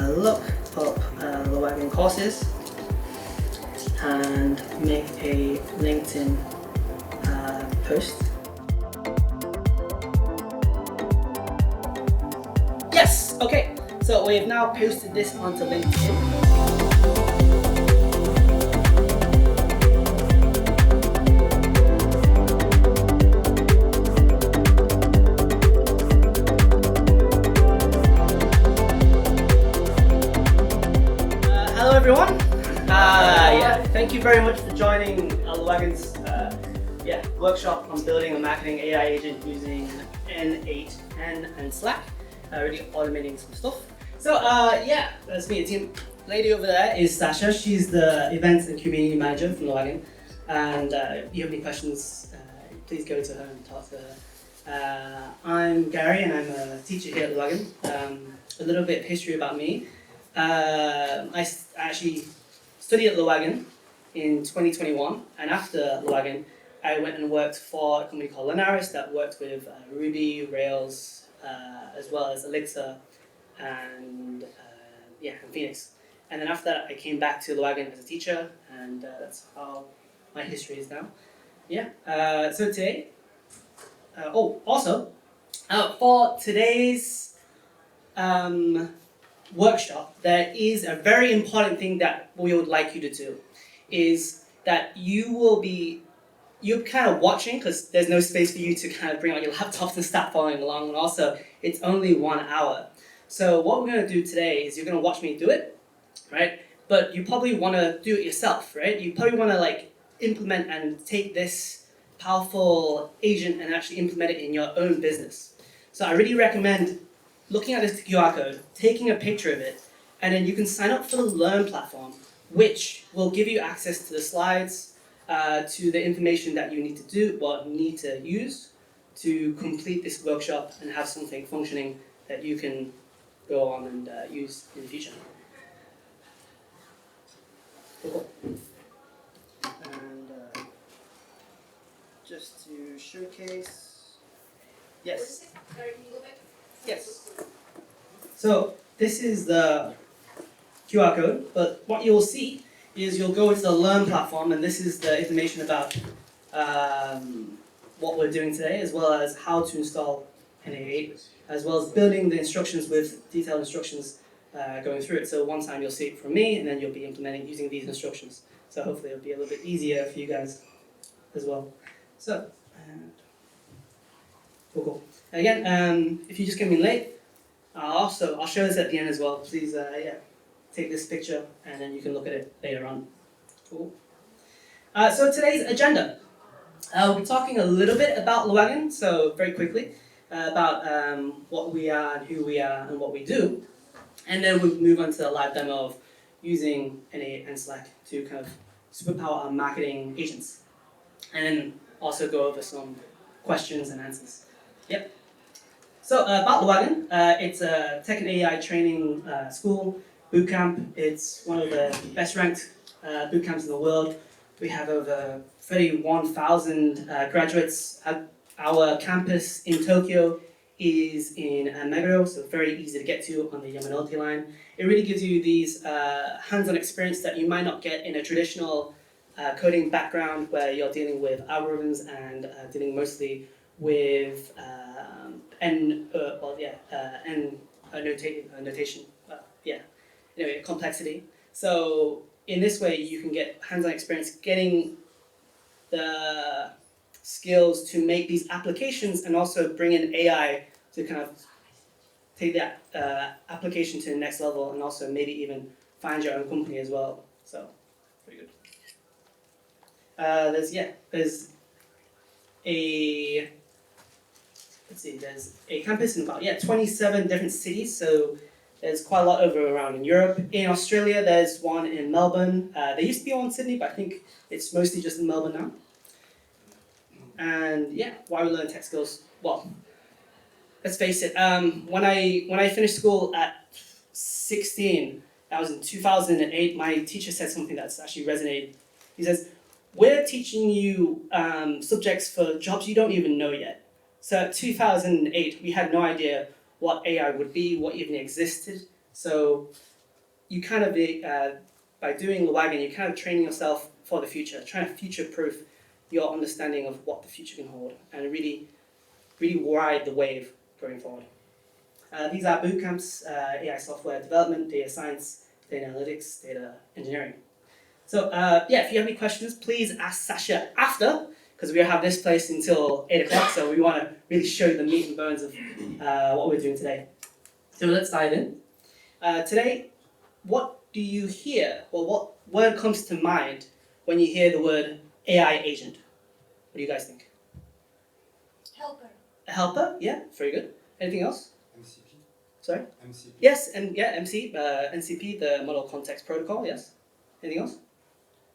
Look up LeWagon courses and make a LinkedIn post. Yes, okay, so we have now posted this onto LinkedIn. Hello everyone. Thank you very much for joining LeWagon's workshop on building a marketing AI agent using N8N and Slack, really automating some stuff. So that's me. The team lady over there is Sasha. She's the events and community manager from LeWagon. And if you have any questions, please go to her and talk to her. I'm Gary and I'm a teacher here at LeWagon. A little bit of history about me. I actually studied at LeWagon in 2021, and after LeWagon, I went and worked for a company called Linares that worked with Ruby, Rails, as well as Elixir, and Phoenix. And then after that, I came back to LeWagon as a teacher, and that's how my history is now. So today, for today's workshop, there is a very important thing that we would like you to do, is that you're kind of watching, because there's no space for you to kind of bring out your laptops and start following along, and also it's only 1 hour. So what we're going to do today is you're going to watch me do it, right? But you probably want to do it yourself, right? You probably want to implement and take this powerful agent and actually implement it in your own business. So I really recommend looking at this QR code, taking a picture of it, and then you can sign up for the Learn platform, which will give you access to the slides, to the information that you need to use to complete this workshop and have something functioning that you can go on and use in the future. Cool. And just to showcase, yes. Yes. So this is the QR code, but what you'll see is you'll go into the Learn platform, and this is the information about what we're doing today, as well as how to install N8N, as well as building the instructions with detailed instructions going through it. So one time you'll see it from me, and then you'll be implementing using these instructions. So hopefully it'll be a little bit easier for you guys as well. So, cool. And again, if you just came in late, I'll show this at the end as well. Please, take this picture and then you can look at it later on. Cool. So today's agenda. We'll be talking a little bit about LeWagon, so very quickly, about what we are and who we are and what we do. And then we'll move on to a live demo of using N8N Slack to kind of superpower our marketing agents. And then also go over some questions and answers. Yep. So about LeWagon, it's a tech and AI training school, bootcamp. It's one of the best ranked bootcamps in the world. We have over 31,000 graduates. Our campus in Tokyo is in Meguro, so very easy to get to on the Yamanote line. It really gives you these hands-on experience that you might not get in a traditional coding background where you're dealing with algorithms and dealing mostly with notation. Anyway, complexity. So in this way, you can get hands-on experience getting the skills to make these applications and also bring in AI to kind of take that application to the next level and also maybe even find your own company as well. So pretty good. There's a campus in about 27 different cities. So there's quite a lot around in Europe. In Australia, there's one in Melbourne. There used to be one in Sydney, but I think it's mostly just in Melbourne now. And why we learn tech skills? Well, let's face it. When I finished school at 16, that was in 2008. My teacher said something that's actually resonated. He says, "We're teaching you subjects for jobs you don't even know yet." So at 2008, we had no idea what AI would be, what even existed. So you kind of by doing LeWagon, you're kind of training yourself for the future, trying to future-proof your understanding of what the future can hold, and really ride the wave going forward. These are boot camps: AI software development, data science, data analytics, data engineering. So if you have any questions, please ask Sasha after, because we have this place until 8 o'clock, so we want to really show you the meat and bones of what we're doing today. So let's dive in. Today, what do you hear, or what word comes to mind when you hear the word AI agent? What do you guys think? Helper. A helper? Yeah, very good. Anything else? MCP. Sorry? MCP. Yes, and yeah, NCP, the Model Context Protocol, yes. Anything else?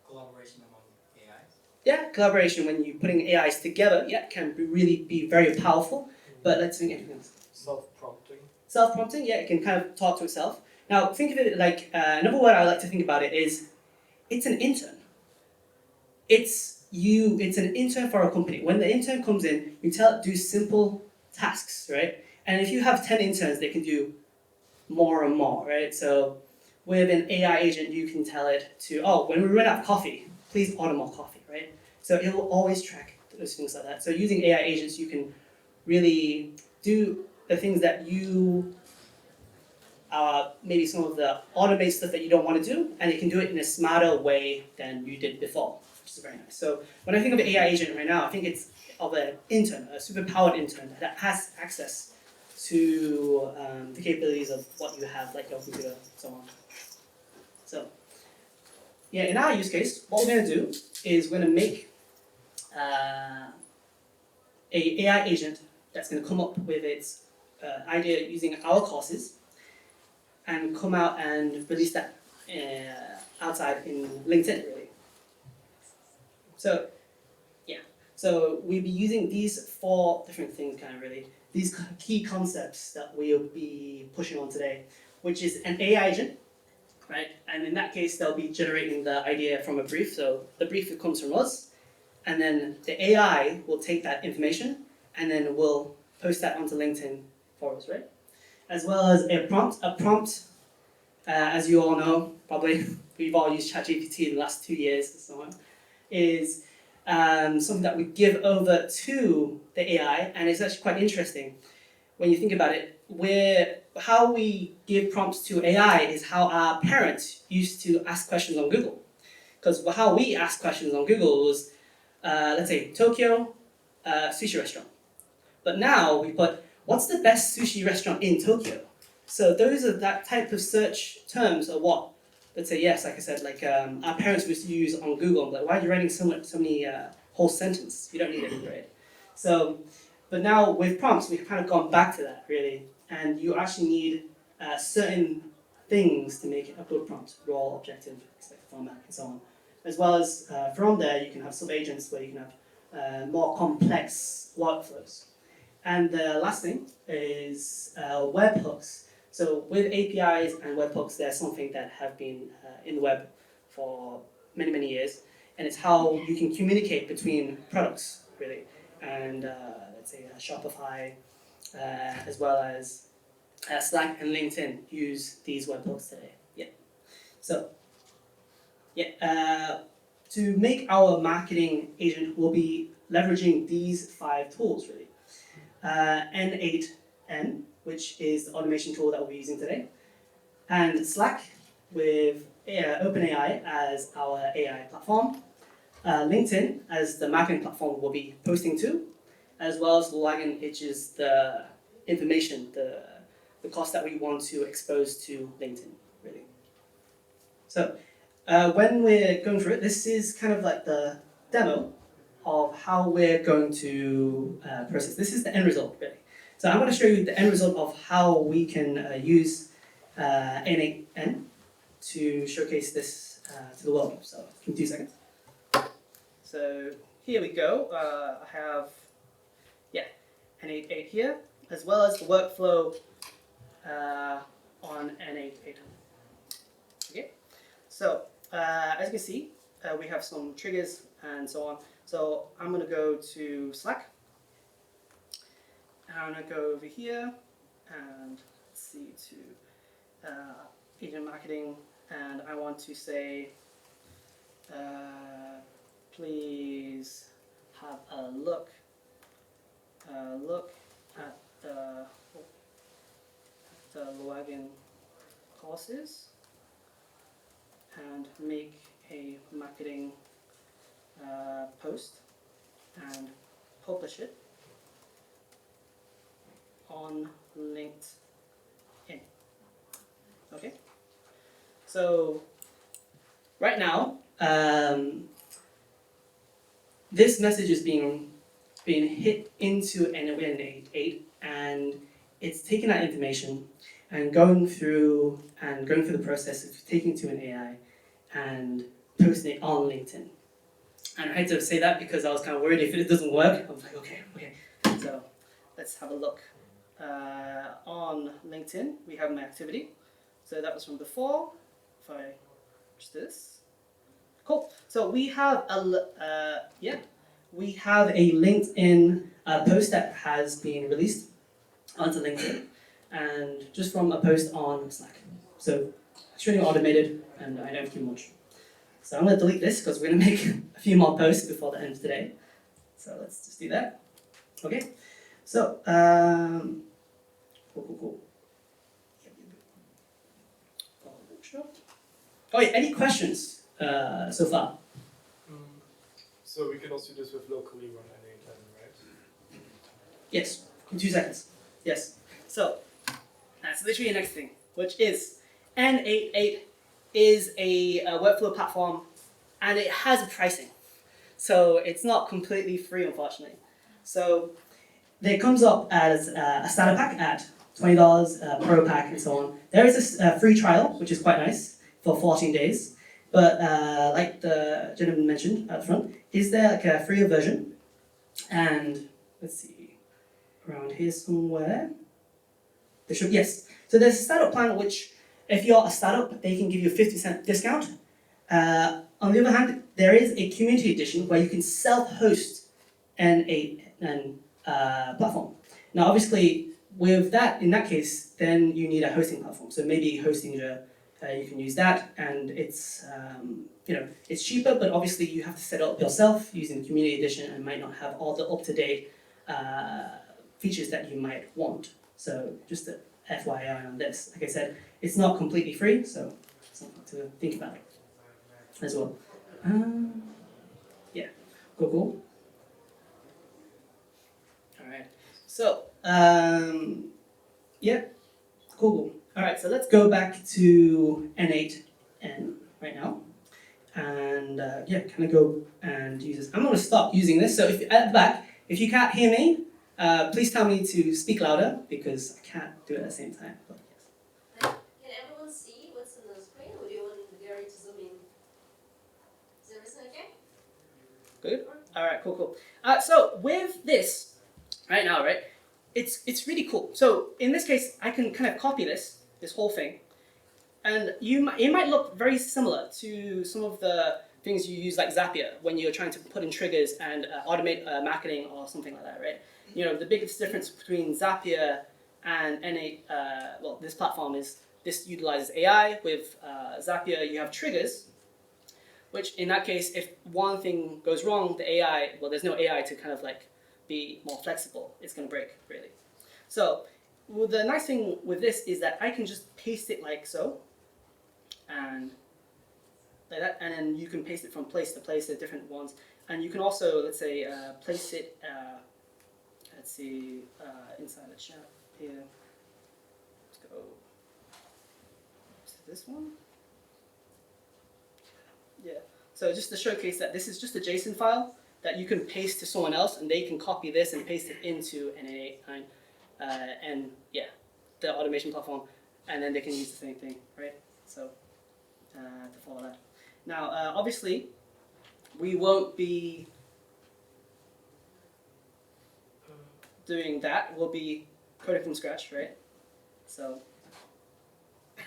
Collaboration among AIs. Yeah, collaboration when you're putting AIs together, can really be very powerful. But let's think anything else. Self-prompting. Self-prompting, yeah, it can kind of talk to itself. Now, think of it like another word I like to think about it is it's an intern. It's an intern for a company. When the intern comes in, you tell it to do simple tasks, right? And if you have 10 interns, they can do more and more, right? So with an AI agent, you can tell it to, when we run out of coffee, please order more coffee, right? So it will always track those things like that. So using AI agents, you can really do the things that you, maybe some of the automated stuff that you don't want to do, and it can do it in a smarter way than you did before, which is very nice. So when I think of an AI agent right now, I think it's of an intern, a super-powered intern that has access to the capabilities of what you have, like your computer, and so on. So, in our use case, what we're going to do is we're going to make a AI agent that's going to come up with its idea using our courses and come out and release that outside in LinkedIn, really. So we'll be using these 4 different things, kind of really. These key concepts that we'll be pushing on today, which is an AI agent, right? And in that case, they'll be generating the idea from a brief. So the brief comes from us, and then the AI will take that information, and then we'll post that onto LinkedIn for us, right? As well as a prompt. A prompt, as you all know, probably, we've all used ChatGPT in the last 2 years and so on, is something that we give over to the AI, and it's actually quite interesting when you think about it. How we give prompts to AI is how our parents used to ask questions on Google. Because how we ask questions on Google was, let's say, Tokyo sushi restaurant. But now we put, what's the best sushi restaurant in Tokyo? So those are that type of search terms are what, let's say, yes, like I said, like our parents used to use on Google. I'm like, why are you writing so many whole sentence? You don't need it, right? So, but now with prompts, we've kind of gone back to that, really. And you actually need certain things to make it a good prompt, role, objective, expected format, and so on. As well as from there, you can have sub-agents where you can have more complex workflows. And the last thing is webhooks. So with APIs and webhooks, they're something that have been in the web for many, many years. And it's how you can communicate between products, really. And let's say Shopify, as well as Slack and LinkedIn use these webhooks today. So, to make our marketing agent, we'll be leveraging these 5 tools, really. N8N, which is the automation tool that we'll be using today, and Slack with OpenAI as our AI platform, LinkedIn as the marketing platform we'll be posting to, as well as LeWagon, which is the information, the cost that we want to expose to LinkedIn, really. So when we're going through it, this is kind of like the demo of how we're going to process. This is the end result, really. So I'm going to show you the end result of how we can use N8N to showcase this to the world. So give me 2 seconds. So here we go. I have N8N here, as well as the workflow on N8N. Okay. So as you can see, we have some triggers and so on. So I'm going to go to Slack. And I'm going to go over here and let's see to agent marketing, and I want to say, please have a look at the LeWagon courses and make a marketing post and publish it on LinkedIn. Okay? So, right now, this message is being hit into N8N, and it's taking that information and going through the process of taking to an AI and posting it on LinkedIn. And I had to say that because I was kind of worried if it doesn't work. I was like, okay. So let's have a look. On LinkedIn, we have my activity. So that was from before. If I push this, cool. So we have a LinkedIn post that has been released onto LinkedIn, and just from a post on Slack. So it's really automated, and I don't have too much. So I'm going to delete this because we're going to make a few more posts before the end of today. So let's just do that. Okay. So cool. Oh yeah, any questions so far? So we can also do this with locally run N8N, right? Yes, in 2 seconds. Yes. So that's literally the next thing, which is N8N is a workflow platform, and it has a pricing. So it's not completely free, unfortunately. So it comes up as a starter pack at $20, Pro pack, and so on. There is a free trial, which is quite nice, for 14 days. But like the gentleman mentioned at the front, is there like a freer version? And let's see, around here somewhere. There should, yes. So there's a startup plan which, if you're a startup, they can give you a 50% discount. On the other hand, there is a community edition where you can self-host N8N platform. Now, obviously, with that, in that case, then you need a hosting platform. So maybe Hostinger, you can use that, and it's it's cheaper, but obviously you have to set it up yourself using the community edition and might not have all the up-to-date features that you might want. So just a FYI on this. Like I said, it's not completely free, so something to think about as well. Yeah, cool. All right. So yeah, cool. All right. So let's go back to N8N right now, and kind of go and use this. I'm going to stop using this. So if at the back, if you can't hear me, please tell me to speak louder because I can't do it at the same time. But, yes. Can everyone see what's on the screen, or do you want Gary to zoom in? Is everything okay? Good. All right. Cool. So with this right now, right, it's really cool. So in this case, I can kind of copy this whole thing, and it might look very similar to some of the things you use like Zapier when you're trying to put in triggers and automate marketing or something like that, right? You know, the biggest difference between Zapier and N8, this platform is this utilizes AI. With Zapier, you have triggers, which in that case, if one thing goes wrong, the AI, there's no AI to kind of like be more flexible. It's going to break, really. So the nice thing with this is that I can just paste it like so, and like that, and then you can paste it from place to place, the different ones. And you can also, let's say, place it, let's see, inside the chat here. Let's go to this one. Yeah, so just to showcase that this is just a JSON file that you can paste to someone else, and they can copy this and paste it into N8N, and yeah, the automation platform, and then they can use the same thing, right? So to follow that. Now, obviously, we won't be doing that. We'll be coding from scratch, right? So,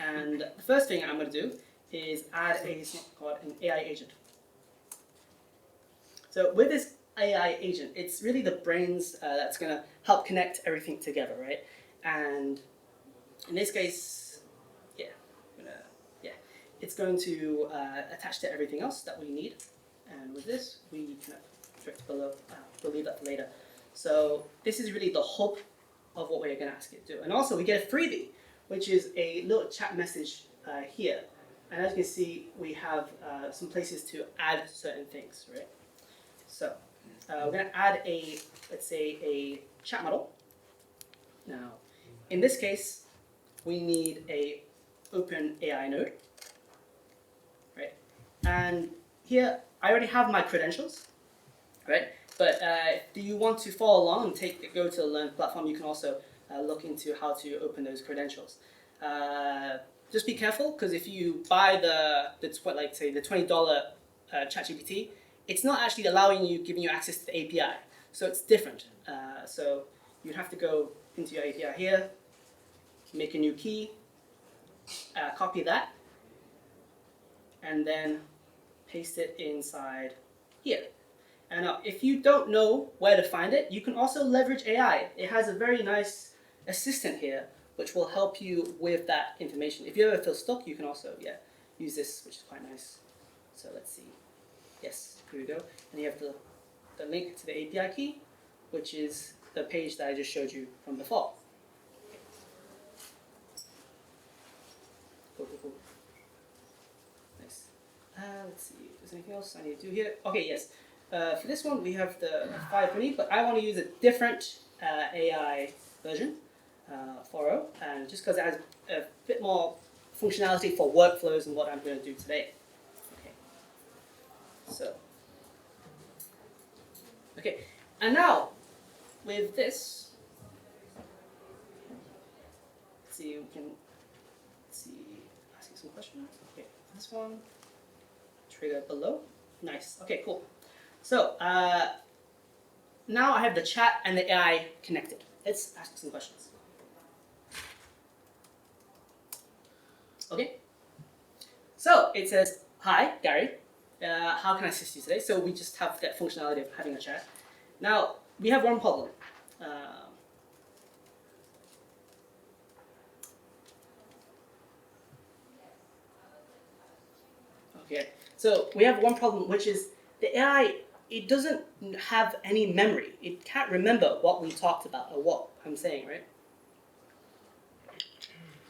and the first thing I'm going to do is add something called an AI agent. So with this AI agent, it's really the brains that's going to help connect everything together, right? And in this case, yeah, it's going to attach to everything else that we need. And with this, we can direct below. We'll leave that for later. So this is really the hub of what we're going to ask it to do. And also, we get a freebie, which is a little chat message here. And as you can see, we have some places to add certain things, right? So we're going to add let's say, a chat model. Now, in this case, we need a open AI node, right? And here, I already have my credentials, right? But do you want to follow along and go to the Learn platform? You can also look into how to open those credentials. Just be careful, because if you buy the $20 ChatGPT, it's not actually giving you access to the API. So it's different. So you have to go into your API here, make a new key, copy that, and then paste it inside here. And now, if you don't know where to find it, you can also leverage AI. It has a very nice assistant here, which will help you with that information. If you ever feel stuck, you can also use this, which is quite nice. So let's see. Yes, here we go. And you have the link to the API key, which is the page that I just showed you from before. Cool. Nice. Let's see, if there's anything else I need to do here. Okay, yes. For this one, we have the 520, but I want to use a different AI version, 4.0, and just because it has a bit more functionality for workflows and what I'm going to do today. Okay, and now with this, let's see, we can ask you some questions. Okay, this one, trigger below. Nice. Okay, cool. So now I have the chat and the AI connected. Let's ask some questions. Okay. So it says, "Hi, Gary. How can I assist you today?" So we just have that functionality of having a chat. Now we have one problem. Okay. So we have one problem, which is the AI. It doesn't have any memory. It can't remember what we talked about or what I'm saying, right?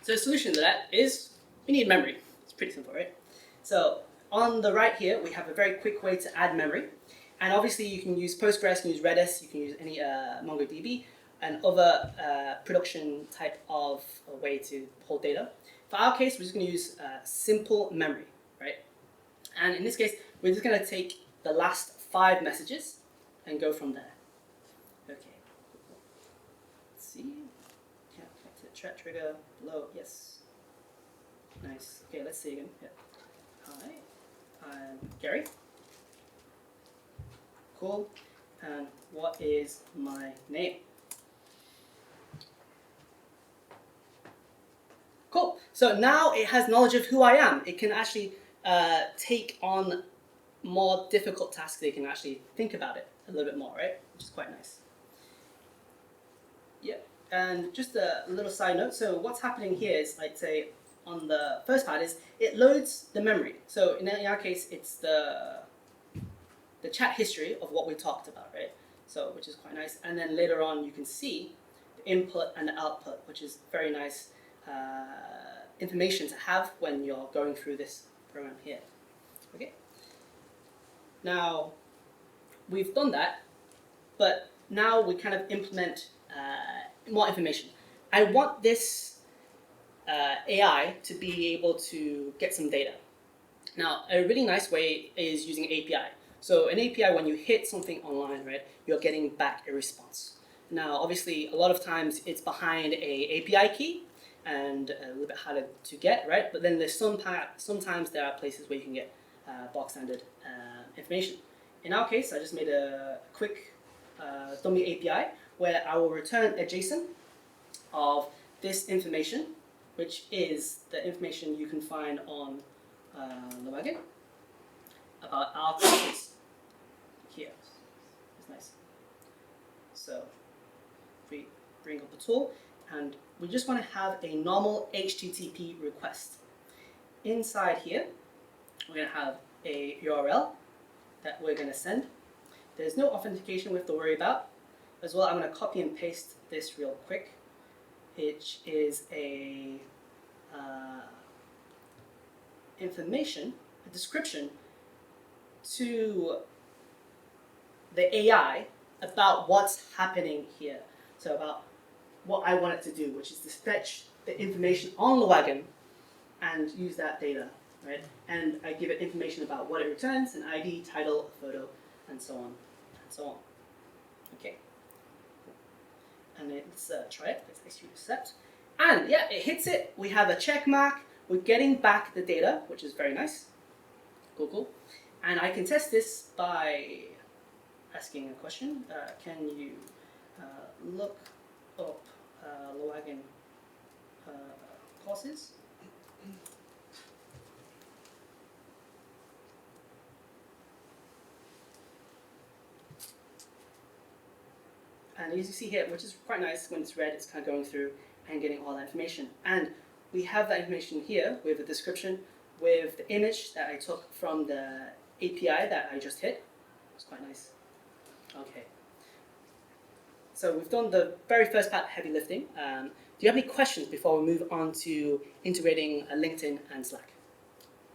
So the solution to that is we need memory. It's pretty simple, right? So on the right here, we have a very quick way to add memory. And obviously you can use Postgres, you can use Redis, you can use any MongoDB, and other production type of way to hold data. For our case, we're just going to use simple memory, right? And in this case, we're just going to take the last 5 messages and go from there. Okay. Let's see. Yeah, connect to the chat trigger below. Yes. Nice. Okay, let's see again. Yeah. Hi, I'm Gary. Cool. And what is my name? Cool. So now it has knowledge of who I am. It can actually take on more difficult tasks. They can actually think about it a little bit more, right? Which is quite nice. Yeah. And just a little side note. So what's happening here is, like, say, on the first part is it loads the memory. So in our case, it's the chat history of what we talked about, right? So which is quite nice. And then later on, you can see the input and the output, which is very nice information to have when you're going through this program here. Okay. Now we've done that, but now we kind of implement more information. I want this AI to be able to get some data. Now, a really nice way is using API. So an API, when you hit something online, right, you're getting back a response. Now, obviously, a lot of times it's behind a API key and a little bit harder to get, right? But then there's sometimes there are places where you can get box standard information. In our case, I just made a quick dummy API where I will return a JSON of this information, which is the information you can find on LeWagon about our courses here. It's nice. So we bring up a tool, and we just want to have a normal HTTP request. inside here, we're going to have a URL that we're going to send. There's no authentication we have to worry about. As well, I'm going to copy and paste this real quick, which is a information, a description to the AI about what's happening here. So about what I want it to do, which is to fetch the information on LeWagon and use that data, right? And I give it information about what it returns, an ID, title, a photo, and so on, and so on. Okay. And let's try it. Let's execute accept. And yeah, it hits it. We have a check mark. We're getting back the data, which is very nice. Cool, cool. And I can test this by asking a question. Can you look up LeWagon courses? And as you see here, which is quite nice, when it's red, it's kind of going through and getting all that information. And we have that information here with the description, with the image that I took from the API that I just hit. It's quite nice. Okay. So we've done the very first part, heavy lifting. Do you have any questions before we move on to integrating LinkedIn and Slack?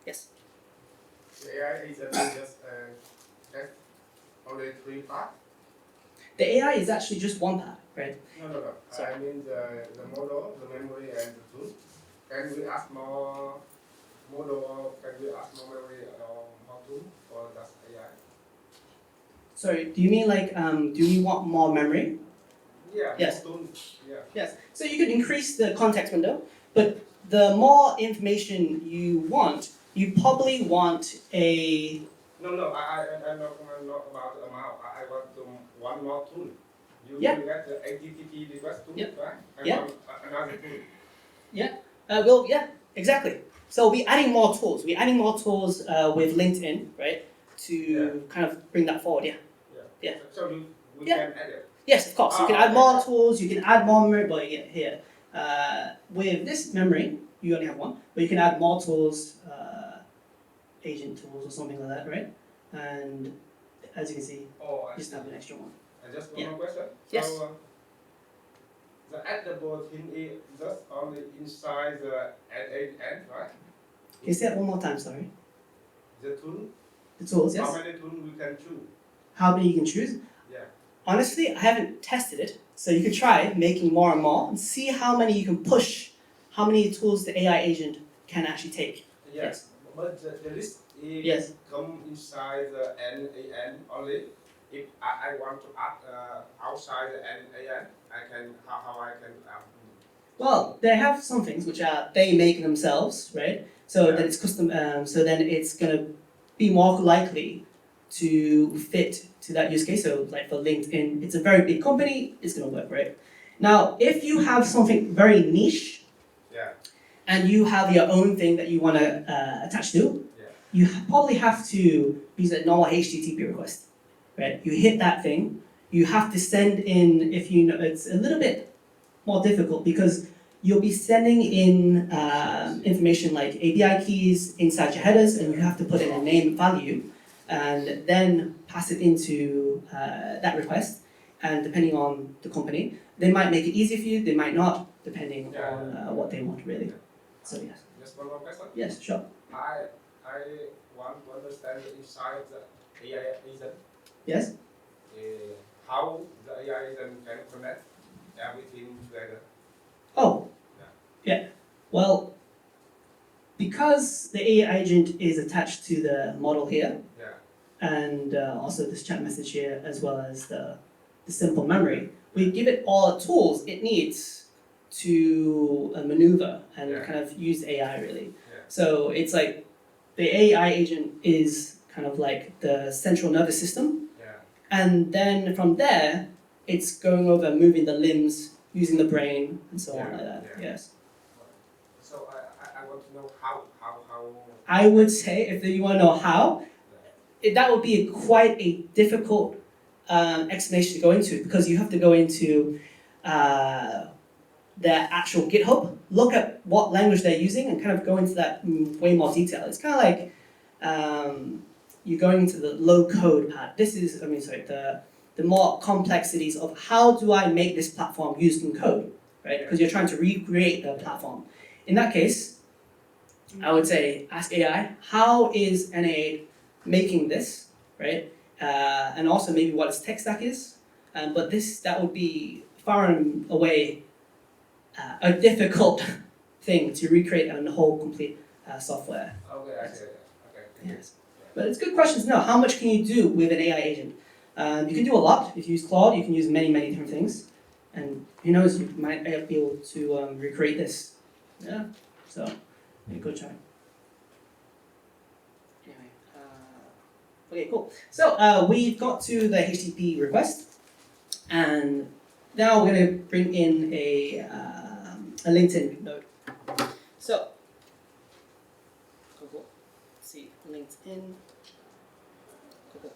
Yes? The AI is just only 3 parts? The AI is actually just one part, right? No. Sorry. I mean the model, the memory, and the tool. Can we add more model, or can we add more memory or more tool for that AI? Sorry, do you mean like, do we want more memory? Yeah, Yes. more tool. Yeah. Yes. So you could increase the context window, but the more information you want, you probably want a... No, I'm not about the amount. I want one more tool. You Yeah. get the HTTP request tool, Yep. right? I Yeah. want another tool. Well, yeah, exactly. So we're adding more tools. We're adding more tools with LinkedIn, right, to kind of bring that forward, yeah. Yeah. So we Yeah. can add it. Yes, of course. You can add more tools, you can add more memory, but here. With this memory, you only have one, but you can add more tools, agent tools or something like that, right? And as you can see, Oh, you just have an extra one. And just one Yeah. more question. Yes. So, the editable thing is just only inside the N8N, right? Can you say that one more time, sorry? The tool. The tools, How yes? many tools we can choose? How many you can choose? Yeah. Honestly, I haven't tested it, so you could try making more and more and see how many you can push, how many tools the AI agent can actually take. Yes. But the list is Yes. come inside the N8N only. If I want to add outside the N8N, I can how I can add. Well, they have some things which are they make themselves, right? So Yeah. then it's custom. So then it's gonna be more likely to fit to that use case. So like for LinkedIn, it's a very big company. It's gonna work, right? Now, if you have something very niche, Yeah. and you have your own thing that you want to attach to, Yeah. you probably have to use a normal HTTP request, right? You hit that thing. You have to send in, if you know, it's a little bit more difficult because you'll be sending in information like API keys inside your headers, and you have to put in a name and value, and then pass it into that request. And depending on the company, they might make it easy for you, they might not, depending on what they want, really. So yes. Just one more question. Yes, sure. I want to understand the inside of the AI agent. Yes? How the AI agent can connect everything together. Oh. Yeah. Well, because the AI agent is attached to the model here, Yeah. and also this chat message here, as well as the simple memory, we give it all the tools it needs to maneuver and Yeah. kind of use AI really. Yeah. So it's like the AI agent is kind of like the central nervous system, Yeah. and then from there, it's going over moving the limbs, using the brain, and so on Yeah, like that. yeah. Yes. So I want to know how. I would say if you want to know how, that would be quite a difficult explanation to go into because you have to go into their actual GitHub, look at what language they're using, and kind of go into that in way more detail. It's kind of like you're going into the low code part. This is, the more complexities of how do I make this platform used in code, right? Because you're trying to recreate the platform. In that case, I would say ask AI, how is N8 making this, right? And also maybe what its tech stack is. But that would be far and away a difficult thing to recreate a whole complete software. Okay, I see that. Okay. Yes. But it's a good question to know. How much can you do with an AI agent? You can do a lot. If you use Claude, you can use many, many different things. And who knows, you might be able to recreate this. Yeah, so go try. Anyway, okay, cool. So we've got to the HTTP request. And now we're going to bring in a LinkedIn node. So, let's see, LinkedIn. Cool.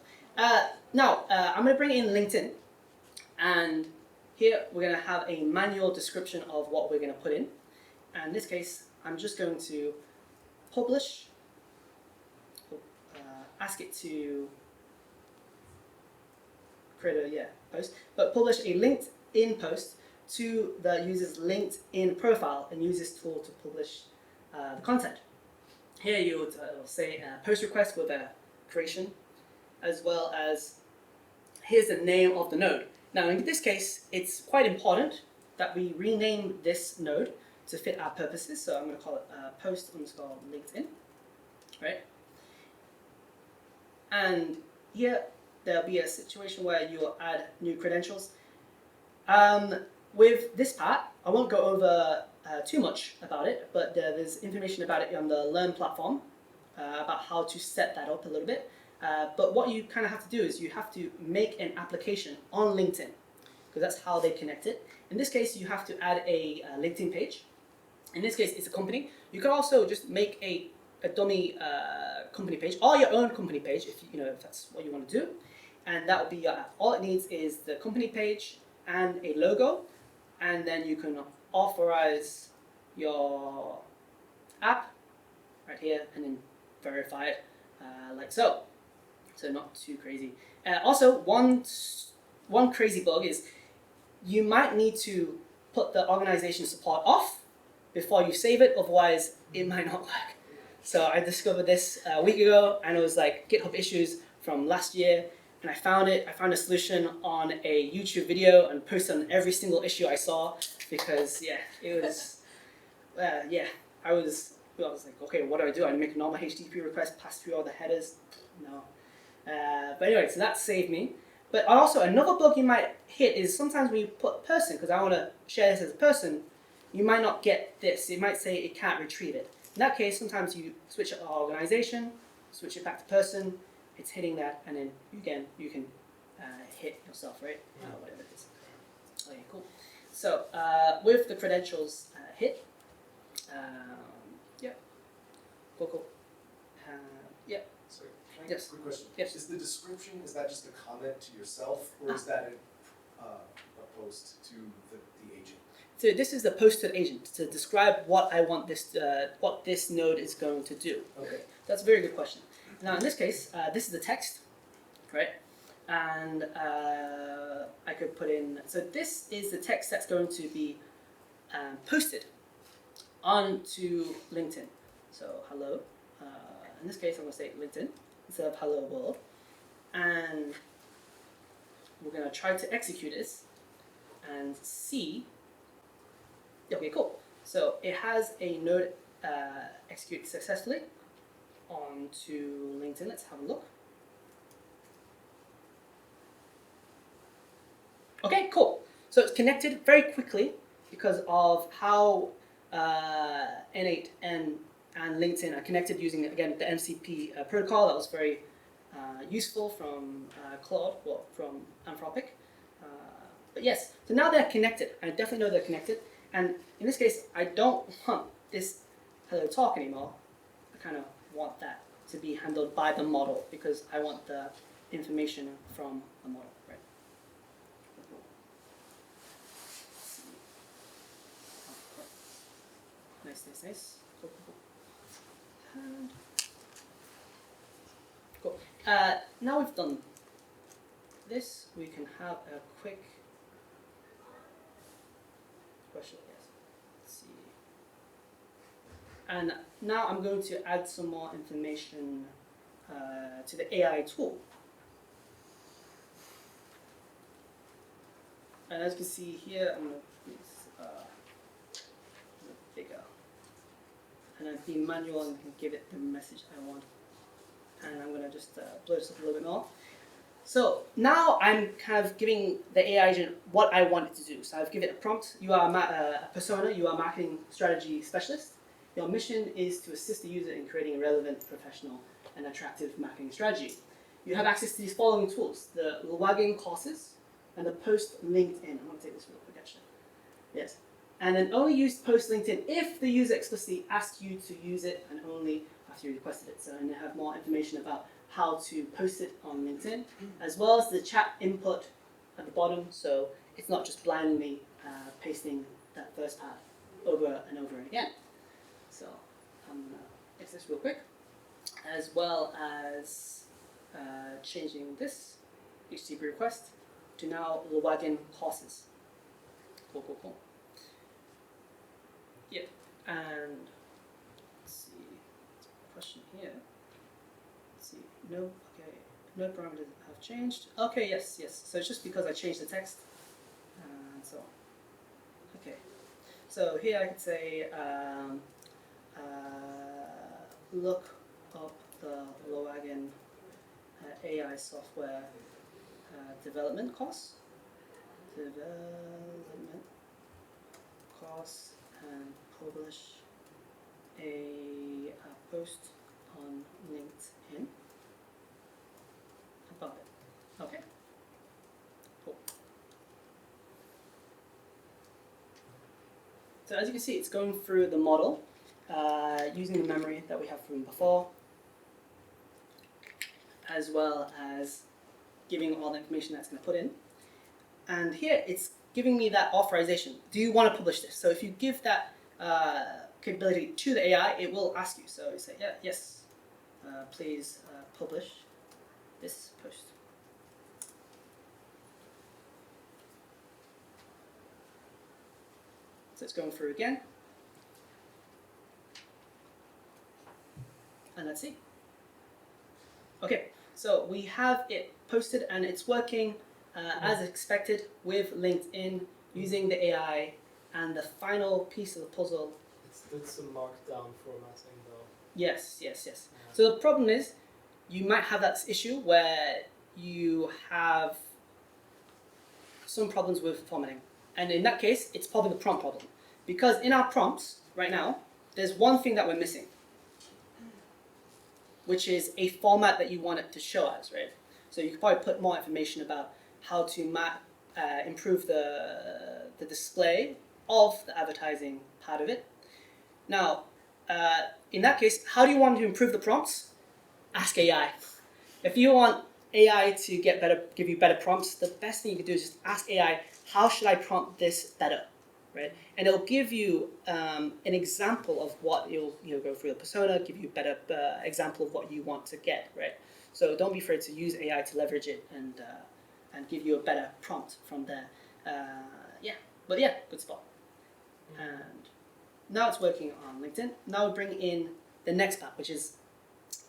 Now, I'm going to bring in LinkedIn, and here we're going to have a manual description of what we're going to put in. And in this case, I'm just going to publish, ask it to create a post, but publish a LinkedIn post to the user's LinkedIn profile and use this tool to publish the content. Here you would say post request with a creation, as well as here's the name of the node. Now in this case, it's quite important that we rename this node to fit our purposes. So I'm going to call it post_LinkedIn, right? And here there'll be a situation where you'll add new credentials. With this part, I won't go over too much about it, but there's information about it on the Learn platform about how to set that up a little bit. But what you kind of have to do is you have to make an application on LinkedIn, because that's how they connect it. In this case, you have to add a LinkedIn page. In this case, it's a company. You can also just make a dummy company page, or your own company page if that's what you want to do. And that will be your app. All it needs is the company page and a logo, and then you can authorize your app right here and then verify it like so. So not too crazy. Also, one crazy bug is you might need to put the organization support off before you save it, otherwise it might not work. So I discovered this a week ago, and it was like GitHub issues from last year. And I found a solution on a YouTube video and posted on every single issue I saw, because it was, I was like, okay, what do? I make a normal HTTP request, pass through all the headers? No. But anyway, so that saved me. But also another bug you might hit is sometimes when you put person, because I want to share this as a person, you might not get this. It might say it can't retrieve it. In that case, sometimes you switch it to organization, switch it back to person. It's hitting that, and then again you can hit yourself, right? Whatever it is. Okay, cool. So with the credentials hit, cool. So can I Yes. quick question? Yes. Is the description, is that just a comment to yourself, or is that a post to the agent? So this is the post to the agent to describe what I want what this node is going to do. Okay. That's a very good question. Now in this case, this is the text, right? And I could put in, so this is the text that's going to be posted onto LinkedIn. So hello, in this case I'm going to say LinkedIn instead of hello world. And we're going to try to execute this and see, okay, cool. So it has a node executed successfully onto LinkedIn. Let's have a look. Okay, cool. So it's connected very quickly because of how N8N and LinkedIn are connected using, again, the MCP protocol. That was very useful from Claude, well, from Anthropic. But yes, so now they're connected. I definitely know they're connected. And in this case, I don't want this hello talk anymore. I kind of want that to be handled by the model because I want the information from the model, right? Nice. Cool. And cool. Now we've done this, we can have a quick question, yes. Let's see. And now I'm going to add some more information to the AI tool. And as you can see here, I'm going to make this bigger. And then be manual and give it the message I want. And I'm going to just blow this up a little bit more. So now I'm kind of giving the AI agent what I want it to do. So I've given it a prompt. You are a persona, you are a marketing strategy specialist. Your mission is to assist the user in creating a relevant, professional, and attractive marketing strategy. You have access to these following tools: the LeWagon courses and the post LinkedIn. I'm going to take this real quick actually. Yes. And then only use post LinkedIn if the user explicitly asks you to use it, and only after you requested it. So, and they have more information about how to post it on LinkedIn, as well as the chat input at the bottom, so it's not just blindly pasting that first part over and over again. So I'm going to fix this real quick, as well as changing this HTTP request to now LeWagon courses. Cool. Yep, and let's see, question here. See, no, okay, no parameters have changed. Okay, yes. So it's just because I changed the text, and so on. Okay, so here I could say, look up the LeWagon AI software development costs, and publish a post on LinkedIn about it. Okay. Cool. So as you can see, it's going through the model using the memory that we have from before, as well as giving all the information that's going to put in. And here it's giving me that authorization. Do you want to publish this? So if you give that capability to the AI, it will ask you. So you say, yeah, yes, please publish this post. So it's going through again. And let's see. Okay, so we have it posted and it's working as expected with LinkedIn using the AI, and the final piece of the puzzle. It's a markdown formatting though. Yes. So the problem is, you might have that issue where you have some problems with formatting. And in that case, it's probably the prompt problem. Because in our prompts, right now, there's one thing that we're missing, which is a format that you want it to show as, right? So you could probably put more information about how to improve the display of the advertising part of it. Now, in that case, how do you want to improve the prompts? Ask AI. If you want AI to give you better prompts, the best thing you can do is just ask AI, how should I prompt this better, right? And it'll give you an example of what you'll go through the persona, give you a better example of what you want to get, right? So don't be afraid to use AI to leverage it and give you a better prompt from there. Good spot. And now it's working on LinkedIn. Now we bring in the next part, which is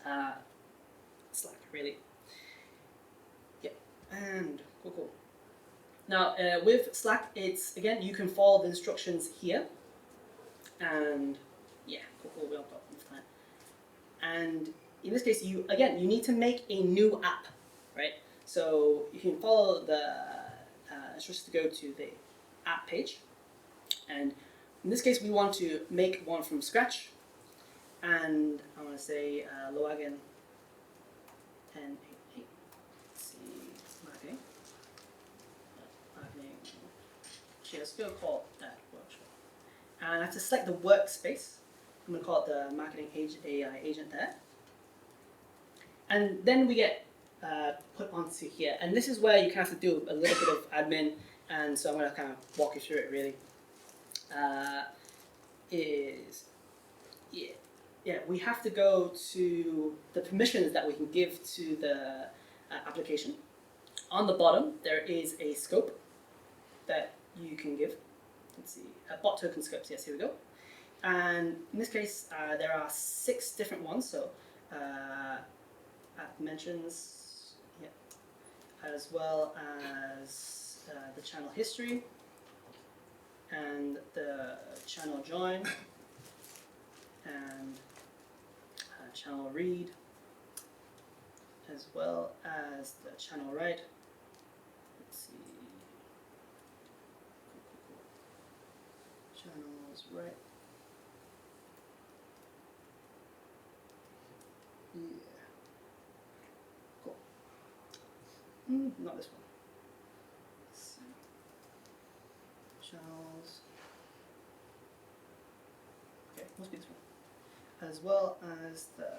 Slack, really. Yeah, and cool. Now with Slack, it's again, you can follow the instructions here, and yeah, cool. We all got this time. And in this case, you need to make a new app, right? So you can follow the instructions to go to the app page, and in this case, we want to make one from scratch, and I want to say LeWagon N8N. Let's see, marketing. Let's go call that workshop. And I have to select the workspace. I'm going to call it the marketing AI agent there. And then we get put onto here. And this is where you kind of have to do a little bit of admin. And so I'm going to kind of walk you through it really. Is yeah, we have to go to the permissions that we can give to the application. On the bottom, there is a scope that you can give. Let's see, bot token scopes. Yes, here we go. And in this case, there are 6 different ones. So, app mentions, yeah, as well as the channel history and the channel join and channel read, as well as the channel write. Let's see. Channels write. Yeah. Cool. Not this one. Let's see. Channels. Okay, must be this one. As well as the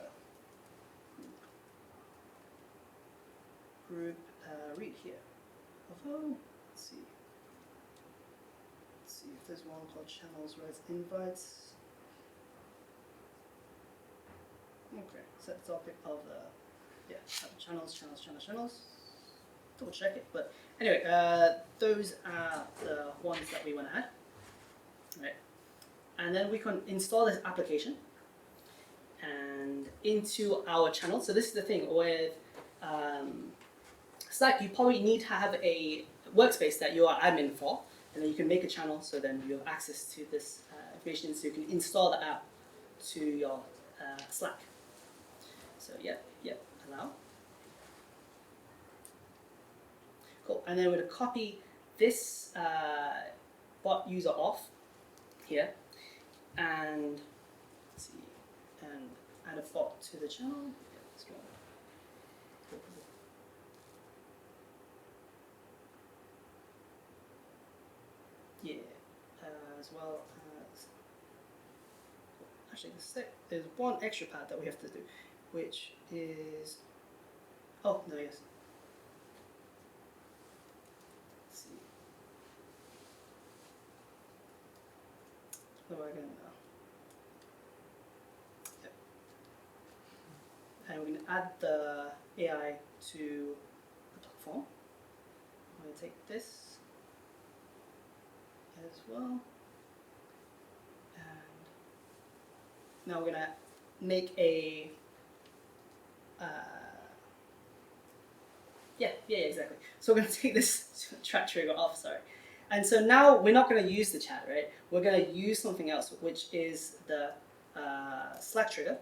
group read here. Although, let's see. Let's see if there's one called channels where it's invites. Okay, set topic of the channels. Double check it, but anyway, those are the ones that we want to add, right? And then we can install this application and into our channel. So this is the thing with Slack. You probably need to have a workspace that you are admin for, and then you can make a channel. So then you have access to this information, so you can install the app to your Slack. So yep, allow. Cool, and then we're going to copy this bot user off here, and let's see, and add a bot to the channel. Yeah, let's go. Yeah, as well as. Actually, there's one extra part that we have to do, which is. Oh no, yes. LeWagon. Yep. And we're going to add the AI to the platform. I'm going to take this as well. And now we're going to make a exactly. So we're going to take this chat trigger off, sorry. And so now we're not going to use the chat, right? We're going to use something else, which is the Slack trigger.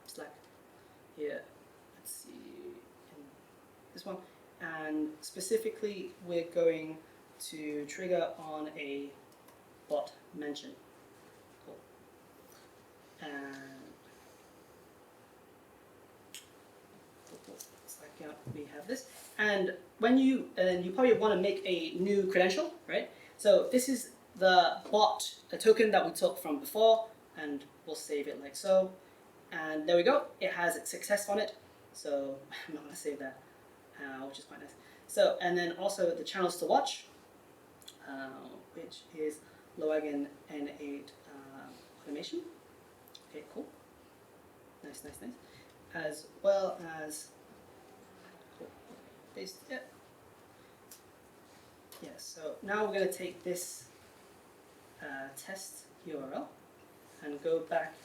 Slack here, let's see, this one. And specifically, we're going to trigger on a bot mention. Cool. And we have this, and when you probably want to make a new credential, right? So this is the bot, a token that we took from before, and we'll save it like so. And there we go. It has a success on it, so I'm not going to save that, which is quite nice. So, and then also the channels to watch, which is LeWagon N8 automation. Okay, cool. Nice. As well as. Paste it. Yeah, so now we're going to take this test URL and go back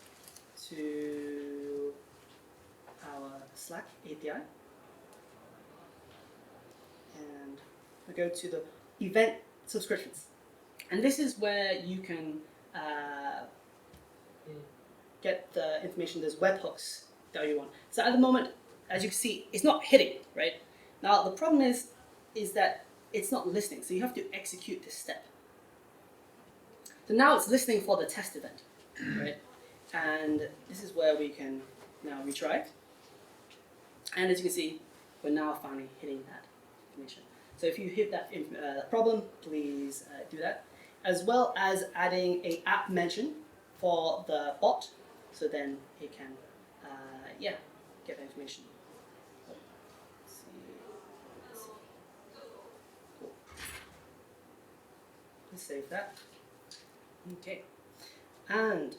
to our Slack API. And we go to the event subscriptions. And this is where you can get the information, there's webhooks that you want. So at the moment, as you can see, it's not hitting, right? Now the problem is that it's not listening, so you have to execute this step. So now it's listening for the test event, right? And this is where we can now retry. And as you can see, we're now finally hitting that information. So if you hit that problem, please do that. As well as adding an app mention for the bot, so then it can, get the information. Cool. Let's save that. Okay. And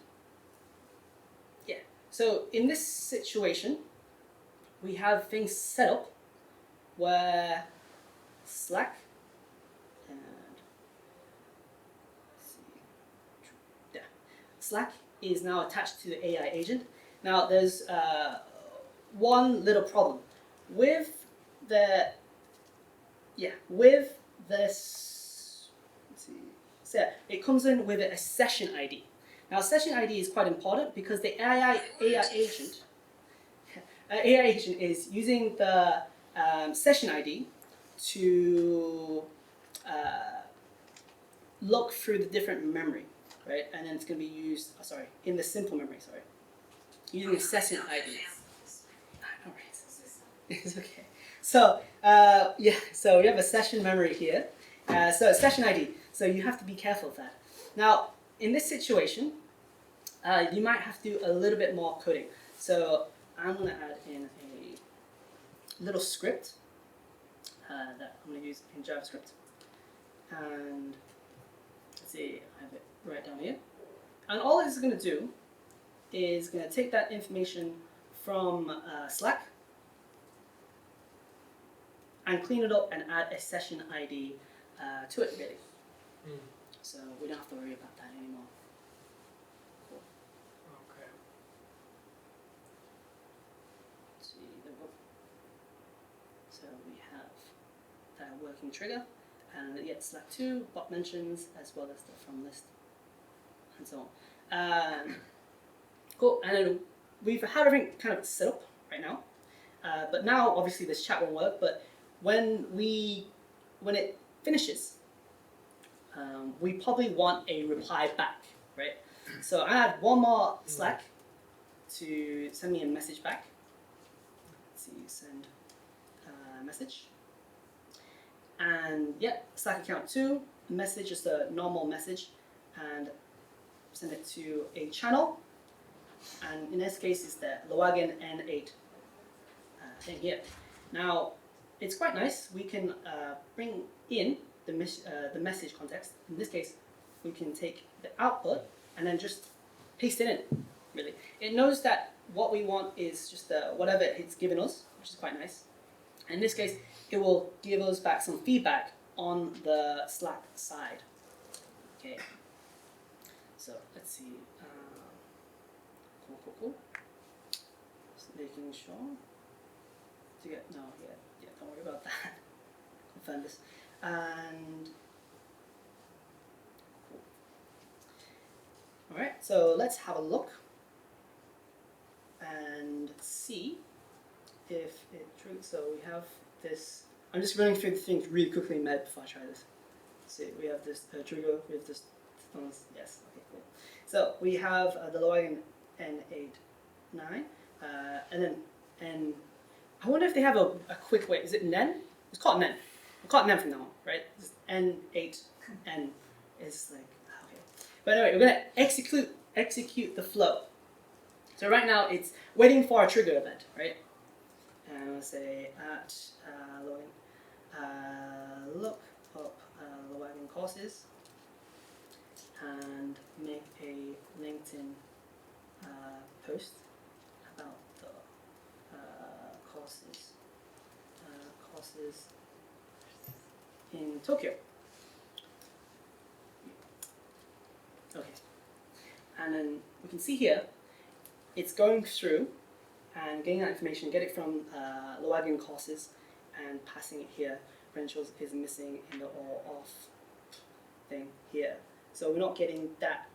So in this situation, we have things set up where Slack and let's see, yeah, Slack is now attached to the AI agent. Now there's one little problem with with this. Let's see, so it comes in with a session ID. Now session ID is quite important because the AI agent is using the session ID to look through the different memory, right? And then it's going to be used, in the simple memory, using the session ID. No worries. It's okay. So, so we have a session memory here. So session ID. So you have to be careful of that. Now, in this situation, you might have to do a little bit more coding. So I'm going to add in a little script that I'm going to use in JavaScript. And let's see, I have it right down here. And all it's going to do is going to take that information from Slack and clean it up and add a session ID to it, really. So we don't have to worry about that anymore. Cool. Okay. Let's see, so we have that working trigger, and it gets Slack 2, bot mentions, as well as the from list, and so on. Cool, and then we've had everything kind of set up right now. But now, obviously, this chat won't work, but when it finishes, we probably want a reply back, right? So I add one more Slack to send me a message back. Let's see, send a message. And yeah, Slack account 2, message, just a normal message, and send it to a channel. And in this case, it's the LeWagon N8 thing here. Now, it's quite nice. We can bring in the message context. In this case, we can take the output and then just paste it in, really. It knows that what we want is just whatever it's given us, which is quite nice. In this case, it will give us back some feedback on the Slack side. Okay. So let's see. Cool. Just making sure to get don't worry about that. Confirm this. And cool. Alright, so let's have a look and see if it triggers. So we have this. I'm just running through the things really quickly in Med before I try this. See, we have this trigger, we have this. Yes, okay, cool. So we have the LeWagon N8N, and then I wonder if they have a quick way. Is it Nen? It's called Nen. We'll call it Nen from now on, right? It's N8N is like okay. But anyway, we're gonna execute the flow. So right now it's waiting for a trigger event, right? And I'll say at look up LeWagon courses and make a LinkedIn post about the courses in Tokyo. Okay, and then we can see here it's going through and getting that information, get it from LeWagon courses and passing it here. Credentials is missing in the all off thing here. So we're not getting that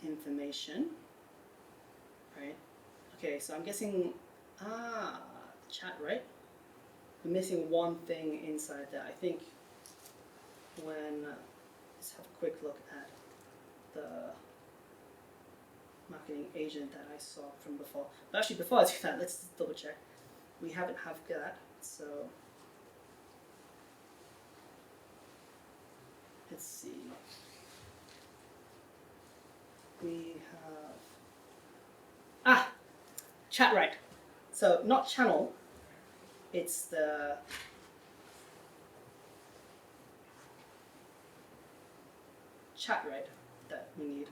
information, right? Okay, so I'm guessing, chat, right? We're missing one thing inside there. I think when, let's have a quick look at the marketing agent that I saw from before. But actually, before I do that, let's double check. We haven't have that, so let's see. We have chat right. So not channel. It's the chat right that we need.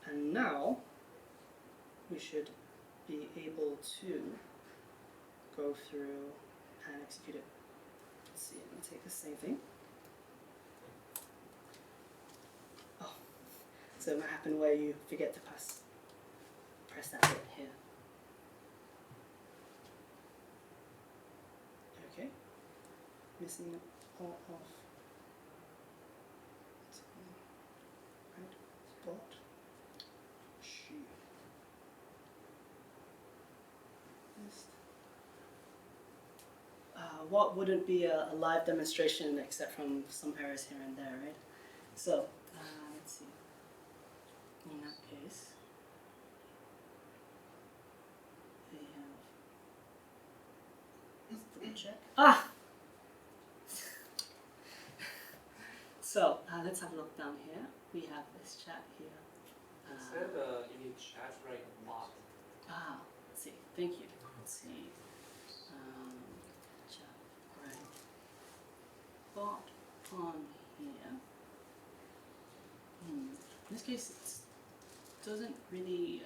And now we should be able to go through and execute it. Let's see, I'm going to take the same thing. Oh, so it might happen where you forget to press that bit here. Okay, missing all of right spot. What wouldn't be a live demonstration except from some errors here and there, right? So, let's see. In that case, we have double check. Ah! So, let's have a look down here. We have this chat here. It said you need chat right bot. Let's see. Thank you. Let's see. Chat right bot on here. In this case, it doesn't really.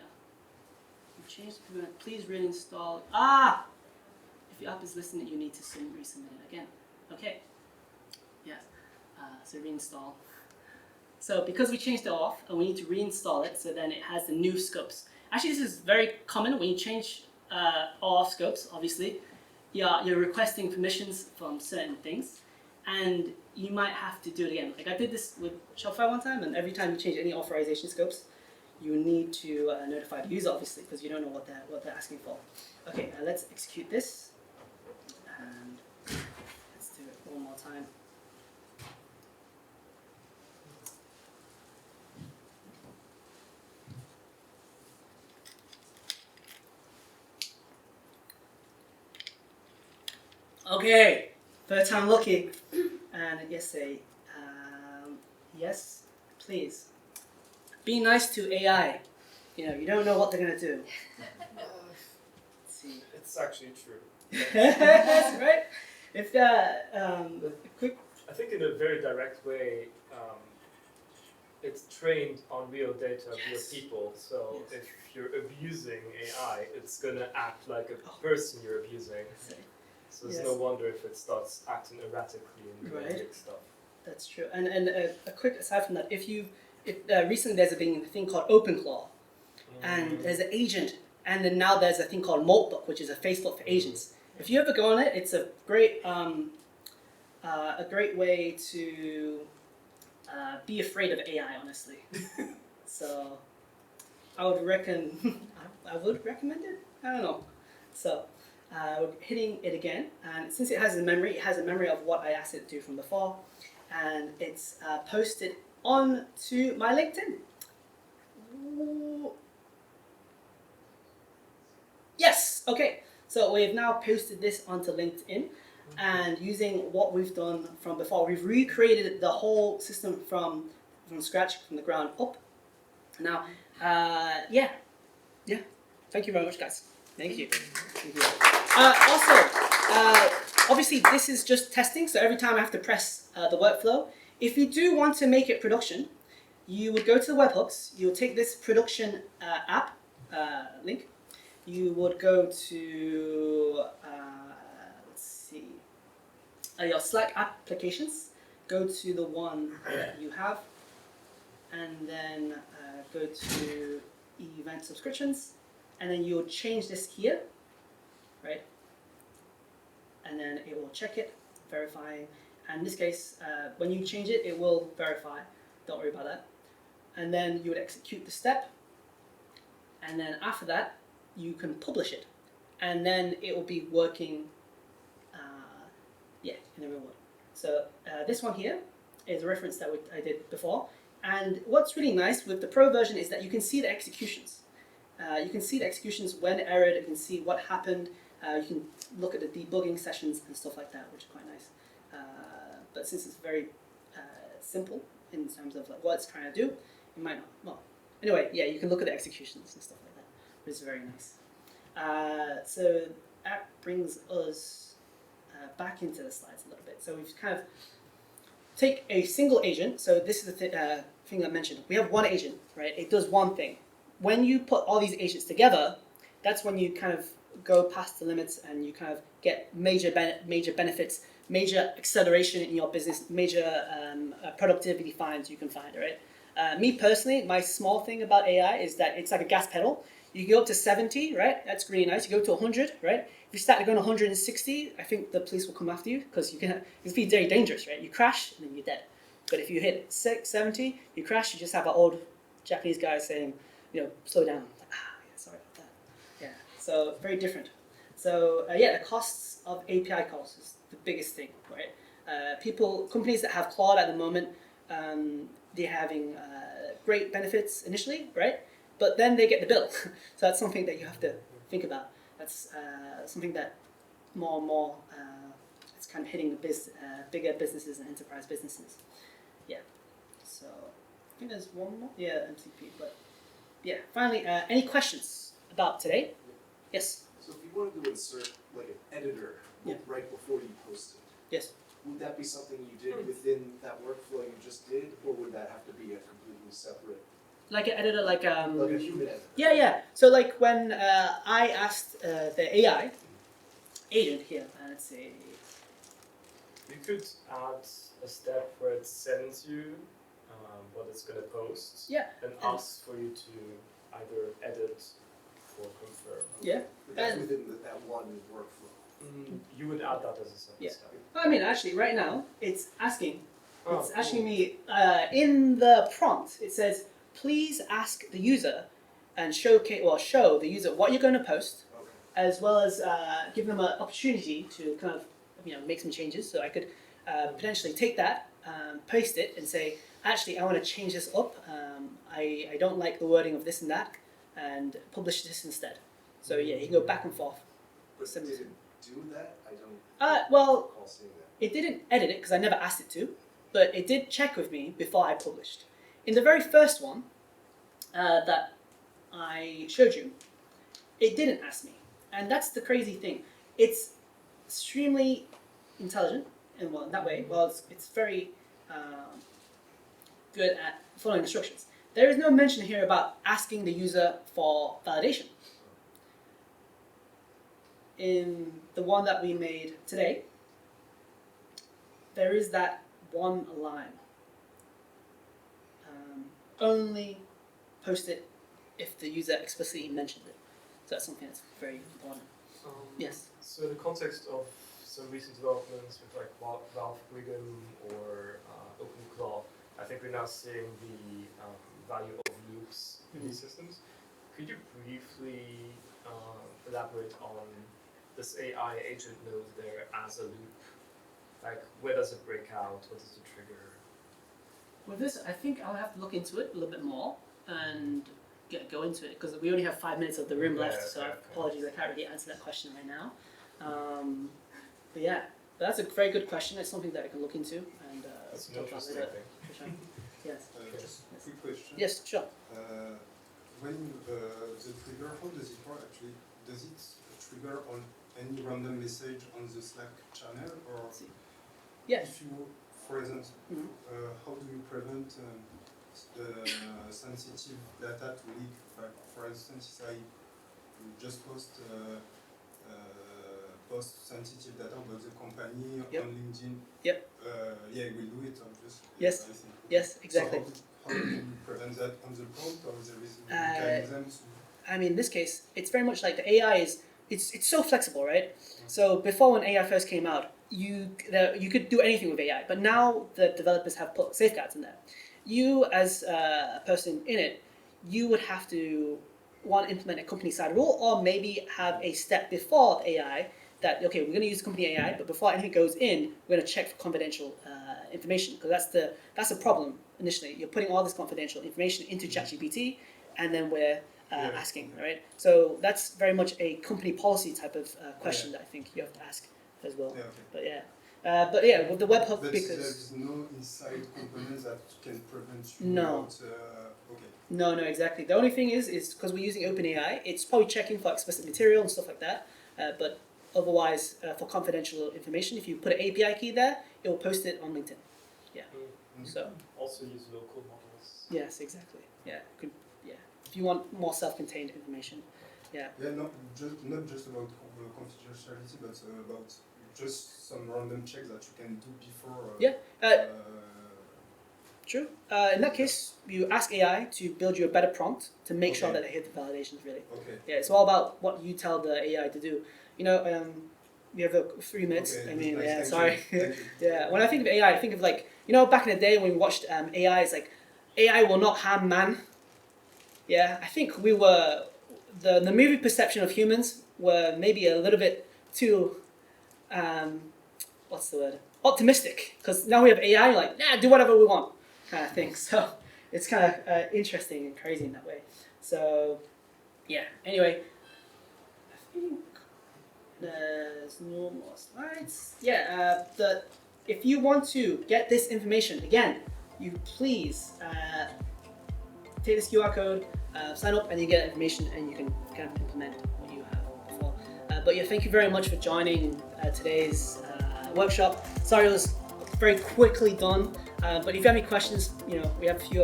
Change the command. Please reinstall. If your app is listening, you need to resubmit it again. Okay. Yes. So reinstall. So because we changed it off, and we need to reinstall it, so then it has the new scopes. Actually, this is very common when you change off scopes. Obviously, you're requesting permissions from certain things, and you might have to do it again. Like I did this with Shopify one time, and every time you change any authorization scopes, you need to notify the user, obviously, because you don't know what they're asking for. Okay, let's execute this, and let's do it one more time. Okay, third time lucky, and yes, say yes, please. Be nice to AI. You don't know what they're gonna do. Let's see. It's actually true. That's right. If quick. I think in a very direct way, it's trained on real data, real people. So if you're abusing AI, it's gonna act like a person you're abusing. So there's no wonder if it starts acting erratically and doing big stuff. That's true. And a quick aside from that, if recently there's been a thing called OpenClaw, and there's an agent, and then now there's a thing called Moltbook, which is a Facebook for agents. If you ever go on it, it's a great way to be afraid of AI, honestly. So I would recommend it. I don't know. So. Hitting it again, and since it has a memory of what I asked it to do from before, and it's posted on to my LinkedIn. Ooh. Yes, okay, so we've now posted this onto LinkedIn, and using what we've done from before, we've recreated the whole system from scratch, from the ground up. Now, yeah, thank you very much, guys. Thank you. Obviously, this is just testing, so every time I have to press the workflow. If you do want to make it production, you would go to the webhooks, you would take this production app link, you would go to, let's see, your Slack applications, go to the one that you have, and then go to event subscriptions, and then you'll change this here, right? And then it will check it, verifying. And in this case, when you change it, it will verify. Don't worry about that. And then you would execute the step. And then after that, you can publish it. And then it will be working, in the real world. So this one here is a reference that I did before. And what's really nice with the Pro version is that you can see the executions. You can see the executions when errored, you can see what happened, you can look at the debugging sessions and stuff like that, which is quite nice. But since it's very simple in terms of like what it's trying to do, you might not. Well, anyway, yeah, you can look at the executions and stuff like that, which is very nice. So that brings us back into the slides a little bit. So we've kind of take a single agent. So this is the thing I mentioned. We have one agent, right? It does one thing. when you put all these agents together, that's when you kind of go past the limits and you kind of get major benefits, major acceleration in your business, major productivity finds you can find, right? Me personally, my small thing about AI is that it's like a gas pedal. You go up to 70, right? That's really nice. You go to 100, right? If you start going 160, I think the police will come after you because it's be very dangerous, right? You crash and then you're dead. But if you hit 70, you crash, you just have an old Japanese guy saying, slow down. Like, yeah, sorry about that. Yeah, so very different. So the costs of API calls is the biggest thing, right? Companies that have Claude at the moment, they're having great benefits initially, right? But then they get the bill. So that's something that you have to think about. That's something that more and more it's kind of hitting the bigger businesses and enterprise businesses. Yeah. So I think there's one more. Yeah, MCP. But yeah, finally, any questions about today? Yes. So if you wanted to insert like an editor Yeah. right before you posted, Yes. would that be something you did within that workflow you just did, or would that have to be a completely separate, Like an editor, like like a human editor? Yeah. So like when I asked the AI agent here, let's see. You could add a step where it sends you what it's going to post Yeah. and asks for you to either edit or confirm. Yeah. But that's And- within that one workflow. You would add that as a separate Yeah. step. I mean, actually, right now it's asking. Oh, It's asking cool. me in the prompt. It says, "Please ask the user and show the user what you're going to post, Okay. as well as give them an opportunity to kind of make some changes." So I could potentially take that, paste it, and say, "Actually, I want to change this up. I don't like the wording of this and that, and publish this instead." So yeah, you can go back and forth. But Send did it. it do that? I don't Well, recall seeing that. it didn't edit it because I never asked it to, but it did check with me before I published. In the very first one that I showed you, it didn't ask me, and that's the crazy thing. It's extremely intelligent, and in that way, it's very good at following instructions. There is no mention here about asking the user for validation. In the one that we made today, there is that one line. Only post it if the user explicitly mentioned it. So that's something that's very important. Yes. So in the context of some recent developments with like LeWagon or OpenClaw, I think we're now seeing the value of loops in these systems. Could you briefly elaborate on this AI agent node there as a loop? Like, where does it break out? What is the trigger? With this, I think I'll have to look into it a little bit more and go into it because we only have 5 minutes of the room left. So apologies, I can't really answer that question right now. But yeah, that's a very good question. It's something that I can look into and That's an talk about interesting later. thing. For sure. Yes. Just a quick question. Yes, sure. When the trigger, how does it work actually? Does it trigger on any random message on the Slack channel, or Yes. if you, for example, Mhm. how do you prevent sensitive data to leak? For instance, if I just post sensitive data about the company Yep. on LinkedIn, Yep. Yeah, we'll do it, obviously. Yes. I think. Yes, exactly. So how do you prevent that on the prompt, or there is a mechanism to? I mean, in this case, it's very much like the AI it's so flexible, right? So before when AI first came out, you could do anything with AI, but now the developers have put safeguards in there. You as a person in it, you would have to implement a company side rule, or maybe have a step before AI that we're going to use company AI, but before anything goes in, we're going to check for confidential information because that's a problem initially. You're putting all this confidential information into ChatGPT, and then we're asking, right? So that's very much a company policy type of question that I think you have to ask as well. Yeah, okay. But yeah, with the webhook, But because there is no inside component that can prevent you No. okay. no, exactly. The only thing is because we're using OpenAI, it's probably checking for explicit material and stuff like that. But otherwise, for confidential information, if you put an API key there, it will post it on LinkedIn. Mm-hmm. So Also use local models. yes, exactly. Yeah, if you want more self-contained information. Yeah, not just about confidentiality, but about just some random checks that you can do before. True. In that case, you ask AI to build you a better prompt to make sure Okay. that it hit the validations really. Okay. Yeah, it's all about what you tell the AI to do. You know, we have 3 minutes. Okay, I mean, nice, yeah, thank sorry. you, thank you. Yeah, when I think of AI, I think of like, you know, back in the day when we watched AI, it's like, AI will not harm man. Yeah, I think we were, the movie perception of humans were maybe a little bit too, what's the word? Optimistic. Because now we have AI, like, nah, do whatever we want, kind of thing. So it's kind of interesting and crazy in that way. So, yeah, anyway, I think there's no more slides. Yeah, if you want to get this information, again, you please take this QR code, sign up, and you get information, and you can kind of implement what you have before. But yeah, thank you very much for joining today's workshop. Sorry it was very quickly done, but if you have any questions, you know, we have a few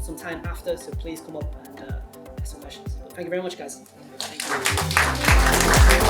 some time after, so please come up and ask some questions. But thank you very much, guys. Thank you.